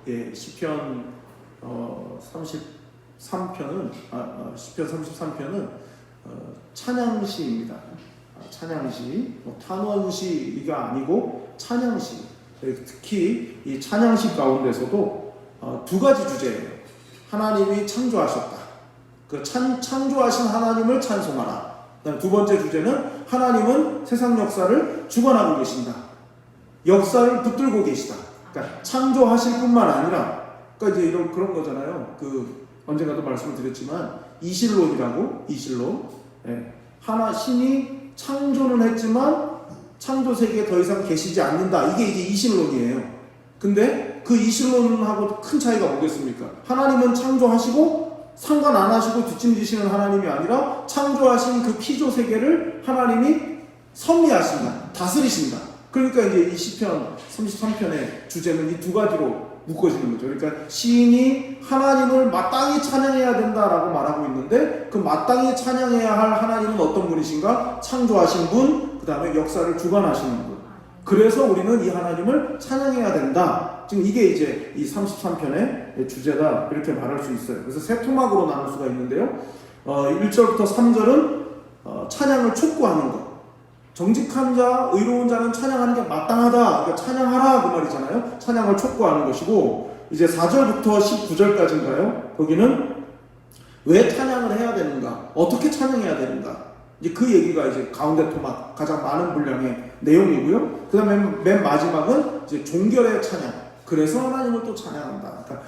예, 시편 33편은 시편 33편은 찬양시입니다. 찬양시, 탄원시가 아니고 찬양시. 특히 이 찬양시 가운데서도 두 가지 주제예요. 하나님이 창조하셨다. 그 창조하신 하나님을 찬송하라. 그다음 두 번째 주제는 하나님은 세상 역사를 주관하고 계신다. 역사를 붙들고 계시다. 그러니까 창조하실 뿐만 아니라, 그러니까 이제 그런 거잖아요. 언젠가도 말씀을 드렸지만 이실론이라고, 이실론. 예. 신이 창조는 했지만 창조 세계에 더 이상 계시지 않는다. 이게 이제 이실론이에요. 근데 그 이실론하고 큰 차이가 뭐겠습니까? 하나님은 창조하시고 상관 안 하시고 뒷짐지시는 하나님이 아니라 창조하신 그 피조 세계를 하나님이 섭리하신다. 다스리신다. 그러니까 이제 이 시편 33편의 주제는 이 두 가지로 묶어지는 거죠. 그러니까 시인이 하나님을 마땅히 찬양해야 된다라고 말하고 있는데, 그 마땅히 찬양해야 할 하나님은 어떤 분이신가? 창조하신 분, 그 다음에 역사를 주관하시는 분. 그래서 우리는 이 하나님을 찬양해야 된다. 지금 이게 이제 이 33편의 주제다. 이렇게 말할 수 있어요. 그래서 세 토막으로 나눌 수가 있는데요. 1절부터 3절은 찬양을 촉구하는 것. 정직한 자, 의로운 자는 찬양하는 게 마땅하다. 그러니까 찬양하라 그 말이잖아요. 찬양을 촉구하는 것이고, 이제 4절부터 19절까지인가요? 거기는 왜 찬양을 해야 되는가? 어떻게 찬양해야 되는가? 이제 그 얘기가 이제 가운데 토막 가장 많은 분량의 내용이고요. 그 다음에 맨 마지막은 이제 종결의 찬양. 그래서 하나님을 또 찬양한다. 그러니까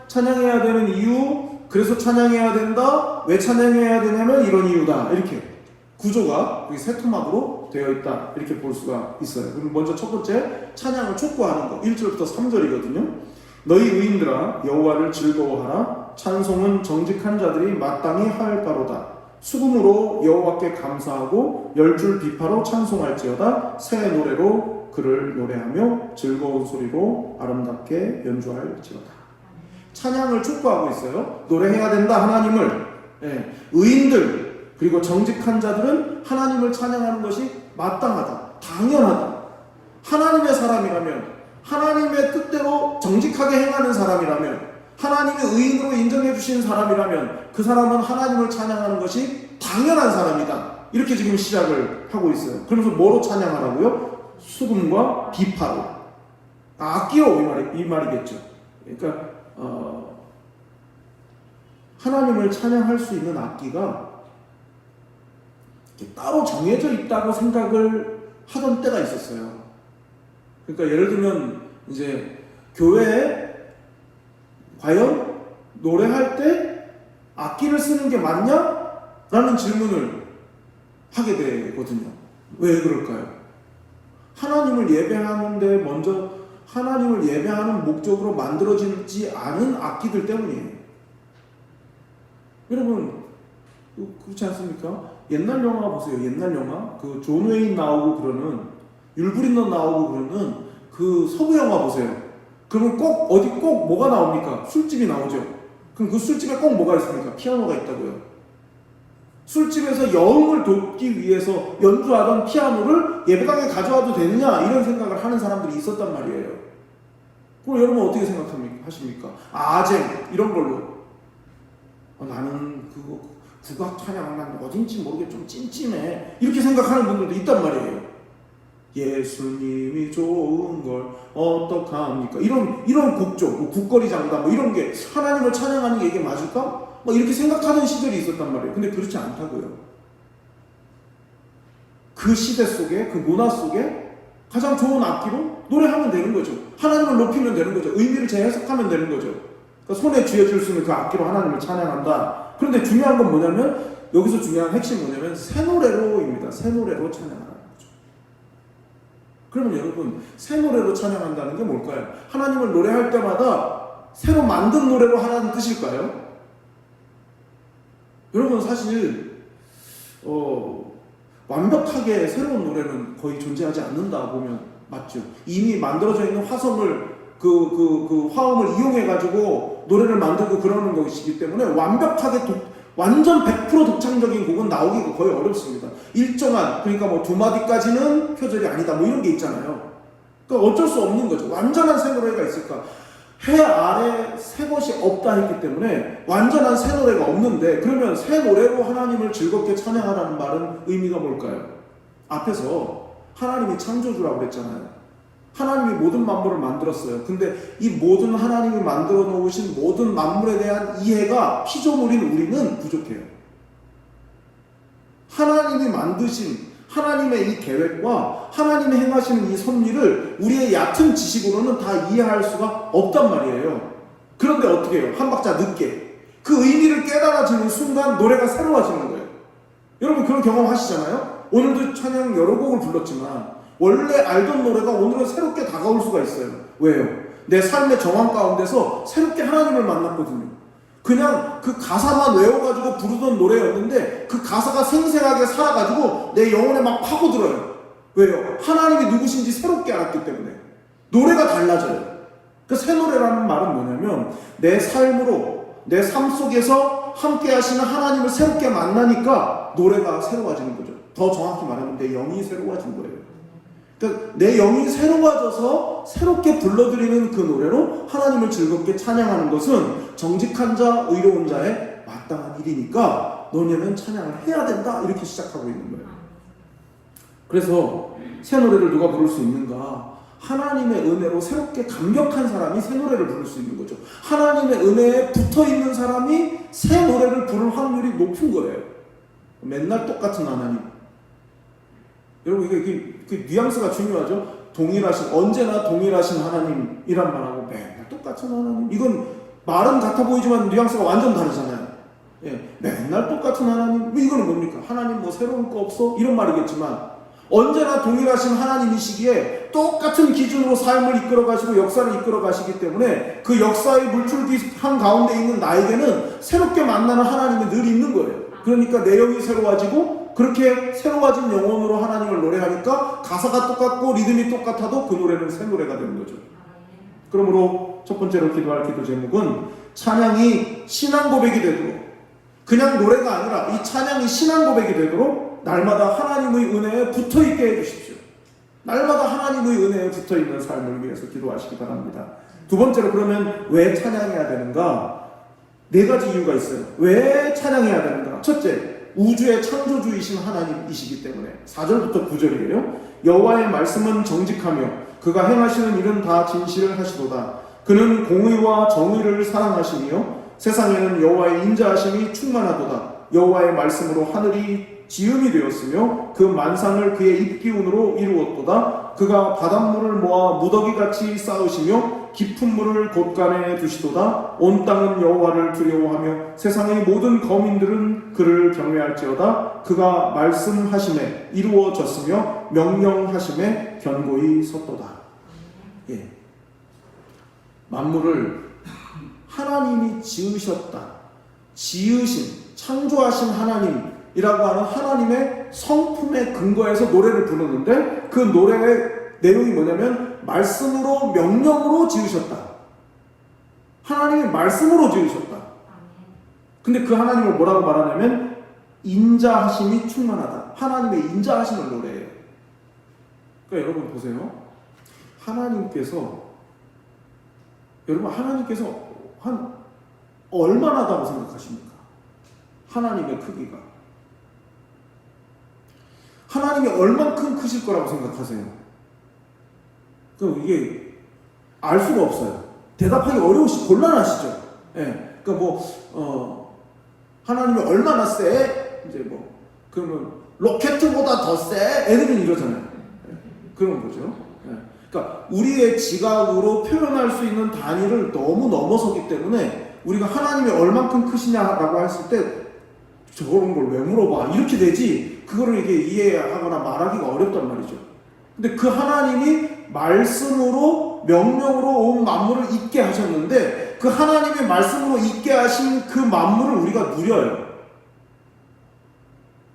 찬양해야 되는 이유, 그래서 찬양해야 된다. 왜 찬양해야 되냐면 이런 이유다. 이렇게 구조가 세 토막으로 되어 있다. 이렇게 볼 수가 있어요. 그럼 먼저 첫 번째, 찬양을 촉구하는 거. 1절부터 3절이거든요. 너희 의인들아 여호와를 즐거워하라. 찬송은 정직한 자들이 마땅히 하였다로다. 수금으로 여호와께 감사하고 열줄 비파로 찬송할지어다. 새 노래로 그를 노래하며 즐거운 소리로 아름답게 연주할지어다. 찬양을 촉구하고 있어요. 노래해야 된다 하나님을. 예. 의인들 그리고 정직한 자들은 하나님을 찬양하는 것이 마땅하다, 당연하다. 하나님의 사람이라면, 하나님의 뜻대로 정직하게 행하는 사람이라면, 하나님의 의인으로 인정해 주신 사람이라면 그 사람은 하나님을 찬양하는 것이 당연한 사람이다. 이렇게 지금 시작을 하고 있어요. 그러면서 뭐로 찬양하라고요? 수금과 비파로. 악기로 이 말이겠죠. 그러니까 하나님을 찬양할 수 있는 악기가 따로 정해져 있다고 생각을 하던 때가 있었어요. 그러니까 예를 들면 이제 교회에 과연 노래할 때 악기를 쓰는 게 맞냐? 라는 질문을 하게 되거든요. 왜 그럴까요? 하나님을 예배하는데 먼저 하나님을 예배하는 목적으로 만들어지지 않은 악기들 때문이에요. 여러분 그렇지 않습니까? 옛날 영화 보세요. 옛날 영화 존 웨인 나오고 그러는, 율브린너 나오고 그러는 서부 영화 보세요. 그러면 꼭 뭐가 나옵니까? 술집이 나오죠. 그럼 그 술집에 꼭 뭐가 있습니까? 피아노가 있다고요. 술집에서 여흥을 돕기 위해서 연주하던 피아노를 예배당에 가져와도 되느냐? 이런 생각을 하는 사람들이 있었단 말이에요. 그럼 여러분 어떻게 하십니까? 아쟁 이런 걸로 나는 국악 찬양 난 어딘지 모르게 좀 찜찜해 이렇게 생각하는 분들도 있단 말이에요. 예수님이 좋은 걸 어떡합니까? 이런 곡조, 국거리 장단 이런 게 하나님을 찬양하는 게 이게 맞을까? 이렇게 생각하는 시절이 있었단 말이에요. 근데 그렇지 않다고요. 그 시대 속에, 그 문화 속에 가장 좋은 악기로 노래하면 되는 거죠. 하나님을 높이면 되는 거죠. 의미를 재해석하면 되는 거죠. 그러니까 손에 쥐어줄 수 있는 그 악기로 하나님을 찬양한다. 그런데 중요한 건 뭐냐면, 여기서 중요한 핵심이 뭐냐면 새 노래로입니다. 새 노래로 찬양하라는 거죠. 그러면 여러분, 새 노래로 찬양한다는 게 뭘까요? 하나님을 노래할 때마다 새로 만든 노래로 하라는 뜻일까요? 여러분 사실 완벽하게 새로운 노래는 거의 존재하지 않는다 보면 맞죠. 이미 만들어져 있는 화성을 그 화음을 이용해 가지고 노래를 만들고 그러는 것이기 때문에 완전 100% 독창적인 곡은 나오기가 거의 어렵습니다. 일정한, 그러니까 두 마디까지는 표절이 아니다 이런 게 있잖아요. 그러니까 어쩔 수 없는 거죠. 완전한 새 노래가 있을까? 해 아래 새 것이 없다 했기 때문에 완전한 새 노래가 없는데, 그러면 새 노래로 하나님을 즐겁게 찬양하라는 말은 의미가 뭘까요? 앞에서 하나님이 창조주라고 그랬잖아요. 하나님이 모든 만물을 만들었어요. 근데 이 모든 하나님이 만들어 놓으신 모든 만물에 대한 이해가 피조물인 우리는 부족해요. 하나님이 만드신 하나님의 이 계획과 하나님이 행하시는 이 섭리를 우리의 얕은 지식으로는 다 이해할 수가 없단 말이에요. 그런데 어떻게 해요? 한 박자 늦게 그 의미를 깨달아지는 순간 노래가 새로워지는 거예요. 여러분 그런 경험 하시잖아요? 오늘도 찬양 여러 곡을 불렀지만 원래 알던 노래가 오늘은 새롭게 다가올 수가 있어요. 왜요? 내 삶의 정황 가운데서 새롭게 하나님을 만났거든요. 그냥 그 가사만 외워가지고 부르던 노래였는데 그 가사가 생생하게 살아가지고 내 영혼에 막 파고들어요. 왜요? 하나님이 누구신지 새롭게 알았기 때문에. 노래가 달라져요. 그 새 노래라는 말은 뭐냐면 내 삶으로, 내 삶 속에서 함께 하시는 하나님을 새롭게 만나니까 노래가 새로워지는 거죠. 더 정확히 말하면 내 영이 새로워진 거예요. 그러니까 내 영이 새로워져서 새롭게 불러드리는 그 노래로 하나님을 즐겁게 찬양하는 것은 정직한 자, 의로운 자의 마땅한 일이니까 너네는 찬양을 해야 된다, 이렇게 시작하고 있는 거예요. 그래서 새 노래를 누가 부를 수 있는가? 하나님의 은혜로 새롭게 감격한 사람이 새 노래를 부를 수 있는 거죠. 하나님의 은혜에 붙어있는 사람이 새 노래를 부를 확률이 높은 거예요. 맨날 똑같은 하나님. 여러분 이게 뉘앙스가 중요하죠. 언제나 동일하신 하나님이란 말하고 맨날 똑같은 하나님, 이건 말은 같아 보이지만 뉘앙스가 완전 다르잖아요. 예, 맨날 똑같은 하나님, 이거는 뭡니까? 하나님 뭐 새로운 거 없어? 이런 말이겠지만 언제나 동일하신 하나님이시기에 똑같은 기준으로 삶을 이끌어 가시고 역사를 이끌어 가시기 때문에 그 역사의 물줄기 한 가운데 있는 나에게는 새롭게 만나는 하나님이 늘 있는 거예요. 그러니까 내 영이 새로워지고, 그렇게 새로워진 영혼으로 하나님을 노래하니까 가사가 똑같고 리듬이 똑같아도 그 노래는 새 노래가 되는 거죠. 그러므로 첫 번째로 기도할 기도 제목은 찬양이 신앙 고백이 되도록, 그냥 노래가 아니라 이 찬양이 신앙 고백이 되도록 날마다 하나님의 은혜에 붙어있게 해주십시오. 날마다 하나님의 은혜에 붙어있는 삶을 위해서 기도하시기 바랍니다. 두 번째로, 그러면 왜 찬양해야 되는가? 네 가지 이유가 있어요. 왜 찬양해야 되는가? 첫째, 우주의 창조주이신 하나님이시기 때문에. 4절부터 9절이에요. 여호와의 말씀은 정직하며 그가 행하시는 일은 다 진실을 하시도다. 그는 공의와 정의를 사랑하시며 세상에는 여호와의 인자하심이 충만하도다. 여호와의 말씀으로 하늘이 지음이 되었으며 그 만상을 그의 입기운으로 이루었도다. 그가 바닷물을 모아 무더기같이 쌓으시며 깊은 물을 곳간에 두시도다. 온 땅은 여호와를 두려워하며 세상의 모든 거민들은 그를 경외할지어다. 그가 말씀하심에 이루어졌으며 명령하심에 견고히 섰도다. 예. 만물을 하나님이 지으셨다, 지으신, 창조하신 하나님이라고 하는 하나님의 성품의 근거에서 노래를 부르는데, 그 노래의 내용이 뭐냐면 말씀으로, 명령으로 지으셨다. 하나님이 말씀으로 지으셨다. 근데 그 하나님을 뭐라고 말하냐면 인자하심이 충만하다. 하나님의 인자하심을 노래해요. 그러니까 여러분 보세요. 하나님께서 한 얼마나 다고 생각하십니까? 하나님의 크기가. 하나님이 얼만큼 크실 거라고 생각하세요? 그럼 이게 알 수가 없어요. 대답하기 곤란하시죠? 예. 그러니까 하나님이 얼마나 세? 이제 그러면 로켓보다 더 세? 애들은 이러잖아요. 예. 그런 거죠. 예. 그러니까 우리의 지각으로 표현할 수 있는 단위를 너무 넘어서기 때문에 우리가 하나님이 얼만큼 크시냐라고 했을 때 저런 걸 왜 물어봐? 이렇게 되지, 그거를 이게 이해하거나 말하기가 어렵단 말이죠. 근데 그 하나님이 말씀으로, 명령으로 온 만물을 있게 하셨는데, 그 하나님의 말씀으로 있게 하신 그 만물을 우리가 누려요.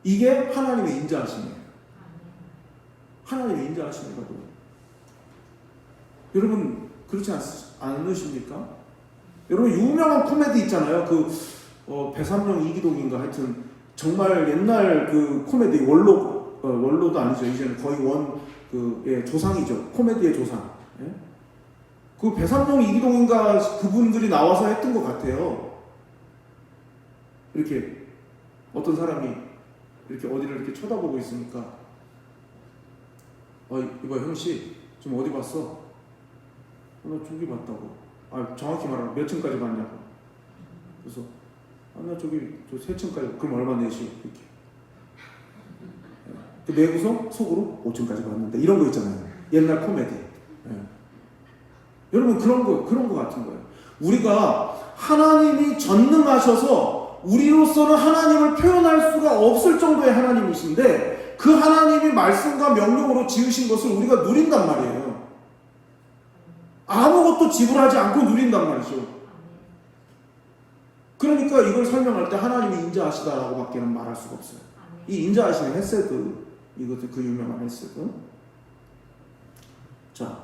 이게 하나님의 인자하심이에요. 하나님의 인자하심이거든요. 여러분 그렇지 않으십니까? 여러분 유명한 코미디 있잖아요. 배삼룡 이기동인가 하여튼 정말 옛날 그 코미디 원로도 아니죠. 이제는 거의 조상이죠. 코미디의 조상. 예? 그 배삼룡 이기동인가 그분들이 나와서 했던 것 같아요. 이렇게 어떤 사람이 이렇게 어디를 이렇게 쳐다보고 있으니까 이봐 형씨 좀 어디 봤어? 나 저기 봤다고. 정확히 말하면 몇 층까지 봤냐고. 그래서 나 저기 저 3층까지. 그럼 얼마 내시오? 이렇게. 내고서 속으로 5층까지 봤는데 이런 거 있잖아요. 옛날 코미디. 여러분 그런 거 같은 거예요. 우리가 하나님이 전능하셔서 우리로서는 하나님을 표현할 수가 없을 정도의 하나님이신데 그 하나님이 말씀과 명령으로 지으신 것을 우리가 누린단 말이에요. 아무것도 지불하지 않고 누린단 말이죠. 그러니까 이걸 설명할 때 하나님이 인자하시다라고 밖에는 말할 수가 없어요. 이 인자하시는 헤세드, 이것도 그 유명한 헤세드. 자,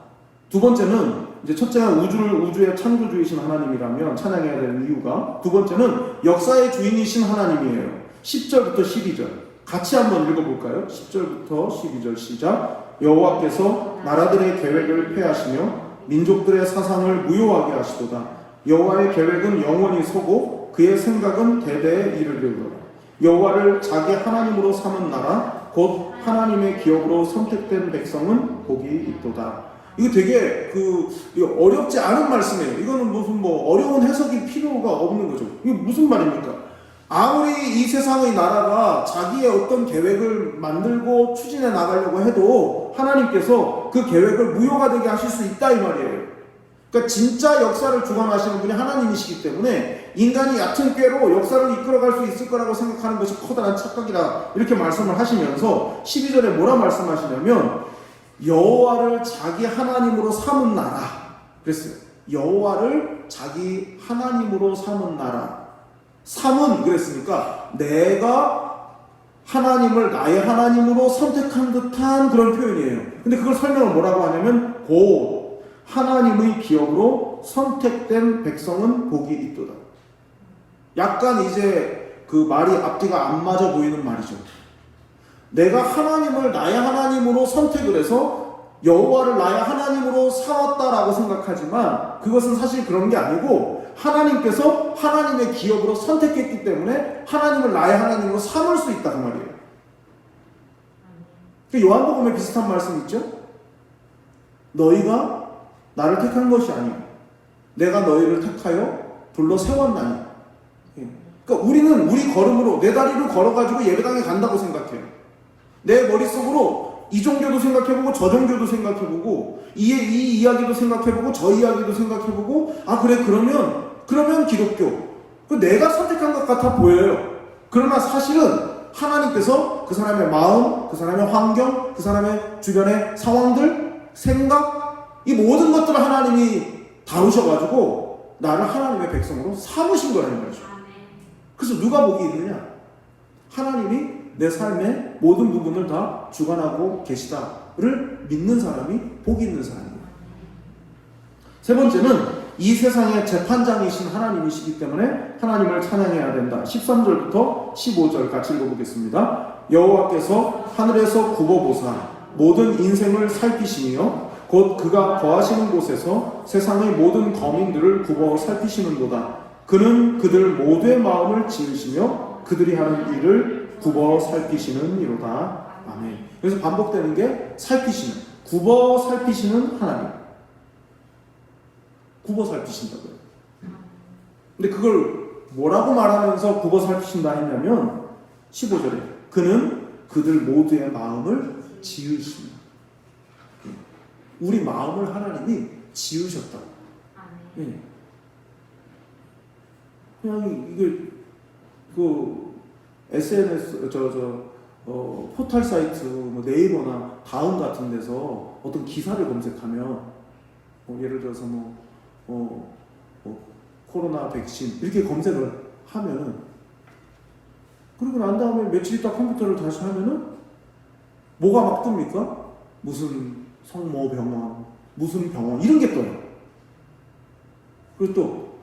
두 번째는 이제 첫째는 우주의 창조주이신 하나님이라면 찬양해야 되는 이유가, 두 번째는 역사의 주인이신 하나님이에요. 10절부터 12절 같이 한번 읽어볼까요? 10절부터 12절 시작. 여호와께서 나라들의 계획을 폐하시며 민족들의 사상을 무효하게 하시도다. 여호와의 계획은 영원히 서고 그의 생각은 대대에 이르리로다. 여호와를 자기 하나님으로 삼은 나라 곧 하나님의 기업으로 선택된 백성은 복이 있도다. 이거 되게 이거 어렵지 않은 말씀이에요. 이거는 무슨 어려운 해석이 필요가 없는 거죠. 이게 무슨 말입니까? 아무리 이 세상의 나라가 자기의 어떤 계획을 만들고 추진해 나가려고 해도 하나님께서 그 계획을 무효가 되게 하실 수 있다 이 말이에요. 그러니까 진짜 역사를 주관하시는 분이 하나님이시기 때문에 인간이 얕은 꾀로 역사를 이끌어갈 수 있을 거라고 생각하는 것이 커다란 착각이다 이렇게 말씀을 하시면서 12절에 뭐라 말씀하시냐면 여호와를 자기 하나님으로 삼은 나라 그랬어요. 여호와를 자기 하나님으로 삼은 나라. 삼은 그랬으니까 내가 하나님을 나의 하나님으로 선택한 듯한 그런 표현이에요. 근데 그걸 설명을 뭐라고 하냐면 곧 하나님의 기업으로 선택된 백성은 복이 있도다. 약간 이제 그 말이 앞뒤가 안 맞아 보이는 말이죠. 내가 하나님을 나의 하나님으로 선택을 해서 여호와를 나의 하나님으로 삼았다라고 생각하지만 그것은 사실 그런 게 아니고 하나님께서 하나님의 기업으로 선택했기 때문에 하나님을 나의 하나님으로 삼을 수 있다 그 말이에요. 요한복음에 비슷한 말씀 있죠? 너희가 나를 택한 것이 아니오 내가 너희를 택하여 불러 세웠나니. 그러니까 우리는 우리 걸음으로 내 다리로 걸어가지고 예배당에 간다고 생각해요. 내 머릿속으로 이 종교도 생각해보고 저 종교도 생각해보고 이 이야기도 생각해보고 저 이야기도 생각해보고 그래 그러면 기독교 내가 선택한 것 같아 보여요. 그러나 사실은 하나님께서 그 사람의 마음, 그 사람의 환경, 그 사람의 주변의 상황들, 생각 이 모든 것들을 하나님이 다루셔가지고 나를 하나님의 백성으로 삼으신 거라는 거죠. 그래서 누가 복이 있느냐? 하나님이 내 삶의 모든 부분을 다 주관하고 계시다를 믿는 사람이 복이 있는 사람이에요. 세 번째는 이 세상의 재판장이신 하나님이시기 때문에 하나님을 찬양해야 된다. 13절부터 15절 같이 읽어보겠습니다. 여호와께서 하늘에서 굽어보사 모든 인생을 살피시며 곧 그가 거하시는 곳에서 세상의 모든 거민들을 굽어 살피시는도다. 그는 그들 모두의 마음을 지으시며 그들이 하는 일을 굽어 살피시는 이로다. 아멘. 그래서 반복되는 게 살피시는, 굽어 살피시는 하나님. 굽어 살피신다고요. 근데 그걸 뭐라고 말하면서 굽어 살피신다 했냐면 15절에 그는 그들 모두의 마음을 지으시며. 우리 마음을 하나님이 지으셨다고. 네. 그냥 이게 SNS 포털 사이트 네이버나 다음 같은 데서 어떤 기사를 검색하면 예를 들어서 코로나 백신 이렇게 검색을 하면은 그리고 난 다음에 며칠 있다 컴퓨터를 다시 하면은 뭐가 막 뜹니까? 무슨 성모병원, 무슨 병원 이런 게 떠요. 그리고 또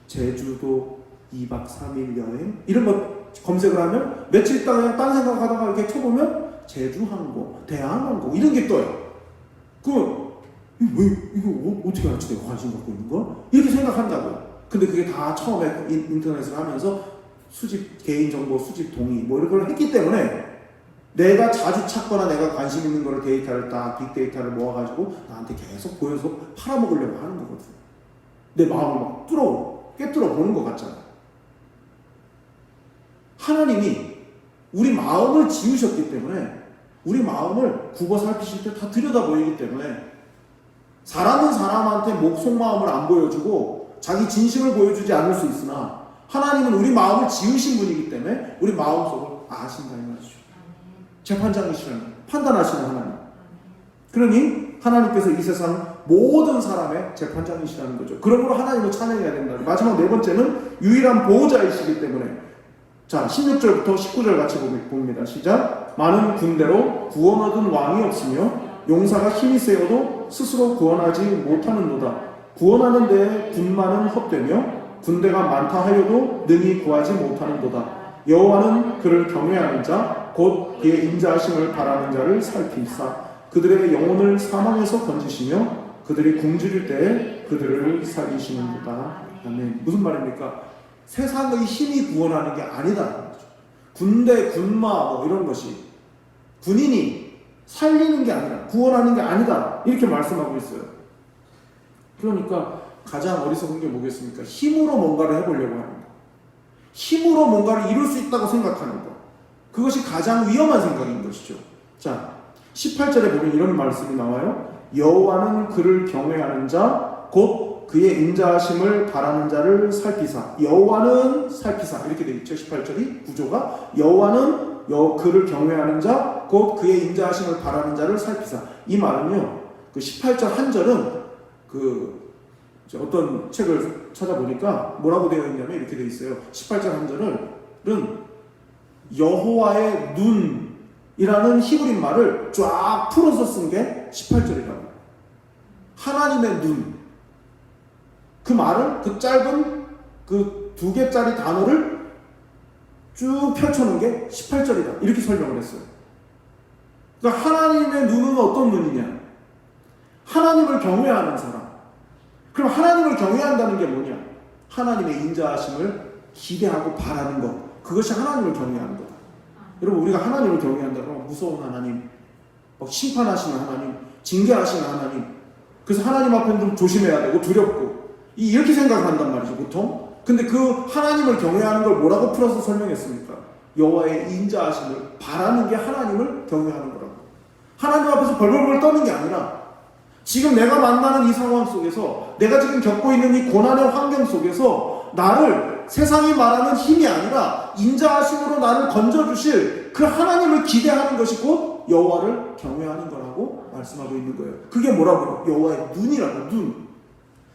제주도 2박 3일 여행 이런 거 검색을 하면 며칠 있다가 그냥 딴 생각하다가 이렇게 쳐보면 제주항공, 대한항공 이런 게 떠요. 이거 어떻게 알았지 내가 관심 갖고 있는 거? 이렇게 생각한다고요. 근데 그게 다 처음에 인터넷을 하면서 수집, 개인정보 수집 동의 뭐 이런 걸 했기 때문에 내가 자주 찾거나 내가 관심 있는 거를 데이터를 딱 빅데이터를 모아가지고 나한테 계속 보여서 팔아먹으려고 하는 거거든. 내 마음을 막 꿰뚫어 보는 것 같잖아. 하나님이 우리 마음을 지으셨기 때문에 우리 마음을 굽어 살피실 때 다 들여다 보이기 때문에 사람은 사람한테 속마음을 안 보여주고 자기 진심을 보여주지 않을 수 있으나 하나님은 우리 마음을 지으신 분이기 때문에 우리 마음속을 아신다 이 말이죠. 재판장이시라는 판단하시는 하나님. 그러니 하나님께서 이 세상 모든 사람의 재판장이시라는 거죠. 그러므로 하나님을 찬양해야 된다. 마지막 네 번째는 유일한 보호자이시기 때문에 자 16절부터 19절 같이 봅니다. 시작. 많은 군대로 구원 얻은 왕이 없으며 용사가 힘이 세어도 스스로 구원하지 못하는도다. 구원하는 데에 군마는 헛되며 군대가 많다 하여도 능히 구하지 못하는도다. 여호와는 그를 경외하는 자 곧 그의 인자하심을 바라는 자를 살피사 그들의 영혼을 사망에서 건지시며 그들이 굶주릴 때에 그들을 살리시는도다. 아멘. 무슨 말입니까? 세상의 힘이 구원하는 게 아니다. 군대, 군마 뭐 이런 것이 군인이 살리는 게 아니라 구원하는 게 아니다. 이렇게 말씀하고 있어요. 그러니까 가장 어리석은 게 뭐겠습니까? 힘으로 뭔가를 해보려고 하는 거. 힘으로 뭔가를 이룰 수 있다고 생각하는 거. 그것이 가장 위험한 생각인 것이죠. 자, 18절에 보면 이런 말씀이 나와요. 여호와는 그를 경외하는 자, 곧 그의 인자하심을 바라는 자를 살피사. 여호와는 살피사. 이렇게 되어 있죠. 18절이 구조가. 여호와는 그를 경외하는 자, 곧 그의 인자하심을 바라는 자를 살피사. 이 말은요. 그 18절 한 절은 어떤 책을 찾아보니까 뭐라고 되어 있냐면 이렇게 되어 있어요. 18절 한 절은 여호와의 눈이라는 히브리 말을 쫙 풀어서 쓴 게 18절이라고. 하나님의 눈. 그 말을 그 짧은 그 2개짜리 단어를 쭉 펼쳐놓은 게 18절이다. 이렇게 설명을 했어요. 그러니까 하나님의 눈은 어떤 눈이냐? 하나님을 경외하는 사람. 그럼 하나님을 경외한다는 게 뭐냐? 하나님의 인자하심을 기대하고 바라는 것. 그것이 하나님을 경외하는 거다. 여러분 우리가 하나님을 경외한다고 무서운 하나님, 심판하시는 하나님, 징계하시는 하나님. 그래서 하나님 앞에는 좀 조심해야 되고 두렵고 이렇게 생각한단 말이죠 보통. 근데 그 하나님을 경외하는 걸 뭐라고 풀어서 설명했습니까? 여호와의 인자하심을 바라는 게 하나님을 경외하는 거라고. 하나님 앞에서 벌벌벌 떠는 게 아니라 지금 내가 만나는 이 상황 속에서 내가 지금 겪고 있는 이 고난의 환경 속에서 나를 세상이 말하는 힘이 아니라 인자하심으로 나를 건져주실 그 하나님을 기대하는 것이 곧 여호와를 경외하는 거라고 말씀하고 있는 거예요. 그게 뭐라고요? 여호와의 눈이라고. 눈.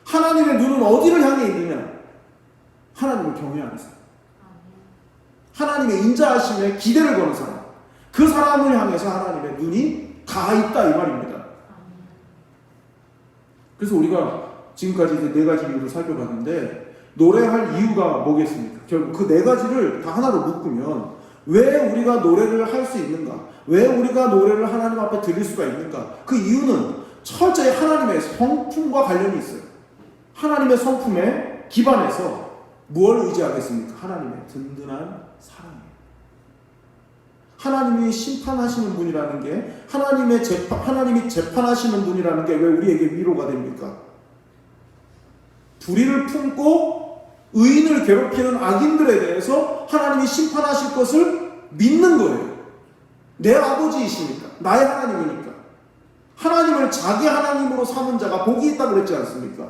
하나님의 눈은 어디를 향해 있느냐? 하나님을 경외하는 사람. 하나님의 인자하심에 기대를 거는 사람. 그 사람을 향해서 하나님의 눈이 가 있다 이 말입니다. 그래서 우리가 지금까지 이제 4가지 이유를 살펴봤는데 노래할 이유가 뭐겠습니까? 결국 그 4가지를 다 하나로 묶으면 왜 우리가 노래를 할 수 있는가? 왜 우리가 노래를 하나님 앞에 드릴 수가 있는가? 그 이유는 철저히 하나님의 성품과 관련이 있어요. 하나님의 성품에 기반해서 무엇을 의지하겠습니까? 하나님의 든든한 사랑이에요. 하나님이 심판하시는 분이라는 게 하나님이 재판하시는 분이라는 게 왜 우리에게 위로가 됩니까? 불의를 품고 의인을 괴롭히는 악인들에 대해서 하나님이 심판하실 것을 믿는 거예요. 내 아버지이시니까. 나의 하나님이니까. 하나님을 자기 하나님으로 삼은 자가 복이 있다고 그랬지 않습니까?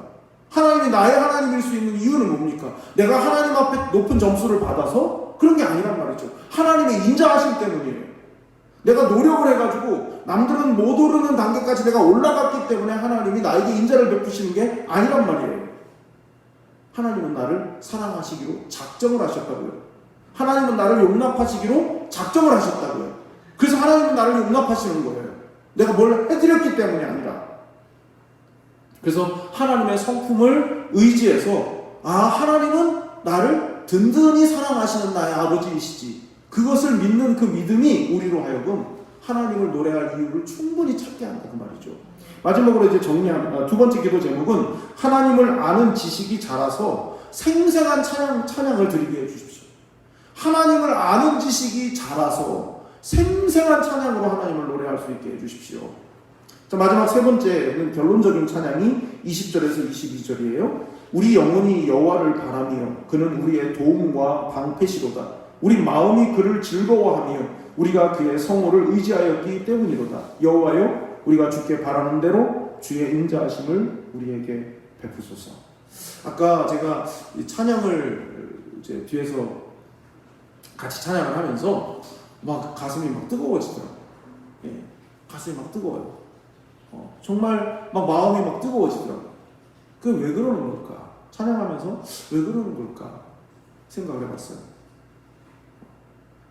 하나님이 나의 하나님일 수 있는 이유는 뭡니까? 내가 하나님 앞에 높은 점수를 받아서 그런 게 아니란 말이죠. 하나님의 인자하심 때문이에요. 내가 노력을 해가지고 남들은 못 오르는 단계까지 내가 올라갔기 때문에 하나님이 나에게 인자를 베푸시는 게 아니란 말이에요. 하나님은 나를 사랑하시기로 작정을 하셨다고요. 하나님은 나를 용납하시기로 작정을 하셨다고요. 그래서 하나님은 나를 용납하시는 거예요. 내가 뭘 해드렸기 때문이 아니라. 그래서 하나님의 성품을 의지해서 하나님은 나를 든든히 사랑하시는 나의 아버지이시지. 그것을 믿는 그 믿음이 우리로 하여금 하나님을 노래할 이유를 충분히 찾게 한다 그 말이죠. 마지막으로 이제 정리한 두 번째 기도 제목은 하나님을 아는 지식이 자라서 생생한 찬양을 드리게 해주십시오. 하나님을 아는 지식이 자라서 생생한 찬양으로 하나님을 노래할 수 있게 해주십시오. 자, 마지막 세 번째는 결론적인 찬양이 20절에서 22절이에요. 우리 영혼이 여호와를 바라며 그는 우리의 도움과 방패시로다. 우리 마음이 그를 즐거워하며 우리가 그의 성호를 의지하였기 때문이로다. 여호와여 우리가 주께 바라는 대로 주의 인자하심을 우리에게 베푸소서. 아까 제가 이 찬양을 이제 뒤에서 같이 찬양을 하면서 막 가슴이 막 뜨거워지더라고요. 예, 가슴이 막 뜨거워요. 정말 막 마음이 막 뜨거워지더라고요. 그게 왜 그러는 걸까? 찬양하면서 왜 그러는 걸까? 생각을 해봤어요.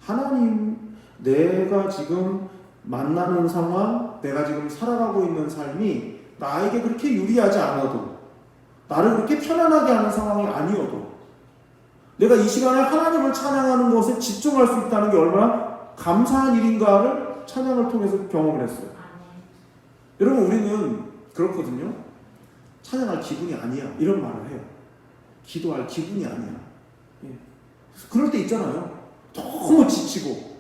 하나님, 내가 지금 만나는 상황, 내가 지금 살아가고 있는 삶이 나에게 그렇게 유리하지 않아도, 나를 그렇게 편안하게 하는 상황이 아니어도 내가 이 시간에 하나님을 찬양하는 것에 집중할 수 있다는 게 얼마나 감사한 일인가를 찬양을 통해서 경험을 했어요. 여러분, 우리는 그렇거든요. 찬양할 기분이 아니야 이런 말을 해요. 기도할 기분이 아니야. 예. 그럴 때 있잖아요. 너무 지치고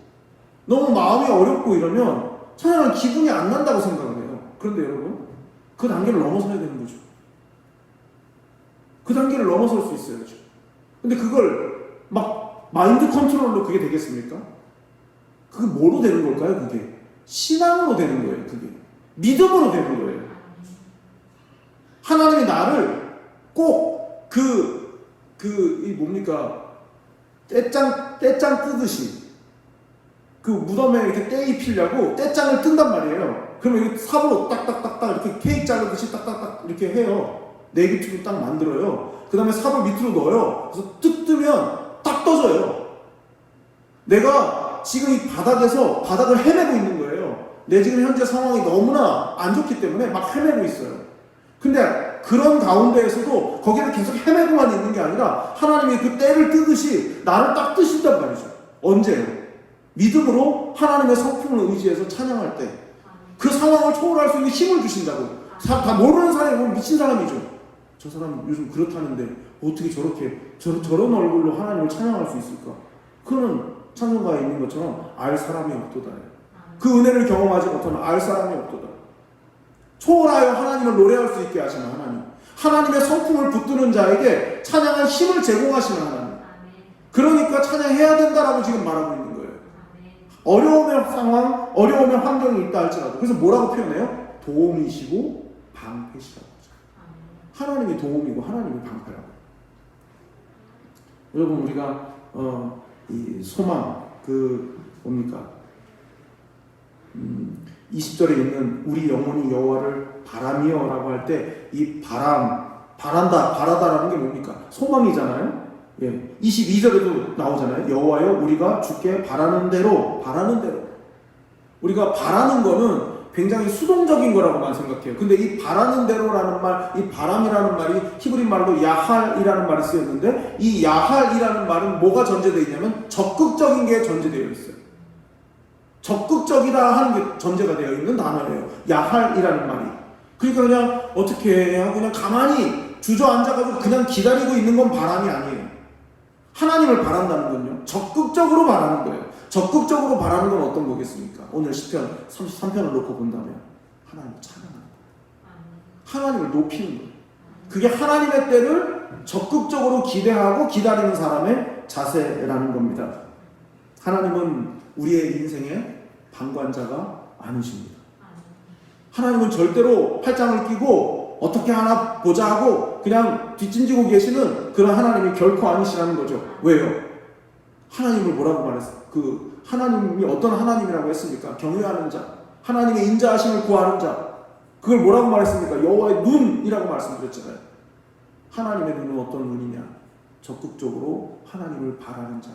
너무 마음이 어렵고 이러면 찬양할 기분이 안 난다고 생각을 해요. 그런데 여러분, 그 단계를 넘어서야 되는 거죠. 그 단계를 넘어설 수 있어야죠. 근데 그걸 막 마인드 컨트롤로 그게 되겠습니까? 그게 뭐로 되는 걸까요? 그게 신앙으로 되는 거예요. 그게 믿음으로 되는 거예요. 하나님이 나를 꼭 이 뭡니까? 떼짱 뜨듯이 그 무덤에 이렇게 떼 입히려고 떼짱을 뜬단 말이에요. 그러면 이렇게 삽으로 딱딱딱딱 이렇게 케이크 자르듯이 딱딱딱 이렇게 해요. 네기축을 딱 만들어요. 그 다음에 삽을 밑으로 넣어요. 그래서 뚝 뜨면 딱 떠져요. 내가 지금 이 바닥을 헤매고 있는 거예요. 내 지금 현재 상황이 너무나 안 좋기 때문에 막 헤매고 있어요. 근데 그런 가운데에서도 거기를 계속 헤매고만 있는 게 아니라 하나님이 그 때를 뜨듯이 나를 딱 뜨신단 말이죠. 언제요? 믿음으로 하나님의 성품을 의지해서 찬양할 때 그 상황을 초월할 수 있는 힘을 주신다고. 다 모르는 사람이 보면 미친 사람이죠. 저 사람 요즘 그렇다는데 어떻게 저런 얼굴로 하나님을 찬양할 수 있을까? 그거는 찬송가에 있는 것처럼 알 사람이 없도다. 그 은혜를 경험하지 못하면 알 사람이 없도다. 초월하여 하나님을 노래할 수 있게 하시는 하나님, 하나님의 성품을 붙드는 자에게 찬양할 힘을 제공하시는 하나님. 그러니까 찬양해야 된다라고 지금 말하고 있는 거예요. 어려움의 상황, 어려움의 환경이 있다 할지라도. 그래서 뭐라고 표현해요? 도움이시고 방패시라고 하죠. 하나님이 도움이고 하나님이 방패라고. 여러분, 우리가 이 소망, 뭡니까? 20절에 있는 우리 영혼이 여호와를 바라며라고 할 때 이 바라다라는 게 뭡니까? 소망이잖아요. 예. 22절에도 나오잖아요. 여호와여 우리가 주께 바라는 대로. 우리가 바라는 거는 굉장히 수동적인 거라고만 생각해요. 근데 이 바라는 대로라는 말, 이 바람이라는 말이 히브리 말로 야할이라는 말이 쓰였는데 이 야할이라는 말은 뭐가 전제되어 있냐면 적극적인 게 전제되어 있어요. 적극적이다 하는 게 전제가 되어 있는 단어예요. 야할이라는 말이. 그러니까 그냥 어떻게 해야 그냥 가만히 주저앉아가지고 그냥 기다리고 있는 건 바람이 아니에요. 하나님을 바란다는 건요, 적극적으로 바라는 거예요. 적극적으로 바라는 건 어떤 거겠습니까? 오늘 시편 33편을 놓고 본다면 하나님을 찬양하는 거예요. 하나님을 높이는 거예요. 그게 하나님의 때를 적극적으로 기대하고 기다리는 사람의 자세라는 겁니다. 하나님은 우리의 인생의 방관자가 아니십니다. 하나님은 절대로 팔짱을 끼고 어떻게 하나 보자 하고 그냥 뒷짐지고 계시는 그런 하나님이 결코 아니시라는 거죠. 왜요? 하나님을 뭐라고 말했어요? 하나님이 어떤 하나님이라고 했습니까? 경외하는 자, 하나님의 인자하심을 구하는 자. 그걸 뭐라고 말했습니까? 여호와의 눈이라고 말씀드렸잖아요. 하나님의 눈은 어떤 눈이냐? 적극적으로 하나님을 바라는 자,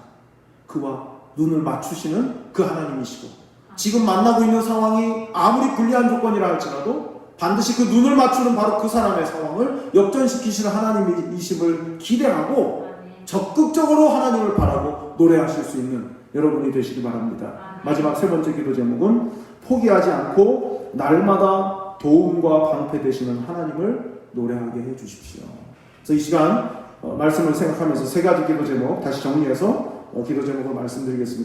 그와 눈을 맞추시는 그 하나님이시고, 지금 만나고 있는 상황이 아무리 불리한 조건이라 할지라도 반드시 그 눈을 맞추는 바로 그 사람의 상황을 역전시키시는 하나님이심을 기대하고 적극적으로 하나님을 바라고 노래하실 수 있는 여러분이 되시기 바랍니다. 마지막 세 번째 기도 제목은 포기하지 않고 날마다 도움과 방패 되시는 하나님을 노래하게 해 주십시오. 그래서 이 시간 말씀을 생각하면서 세 가지 기도 제목 다시 정리해서 기도 제목을 말씀드리겠습니다.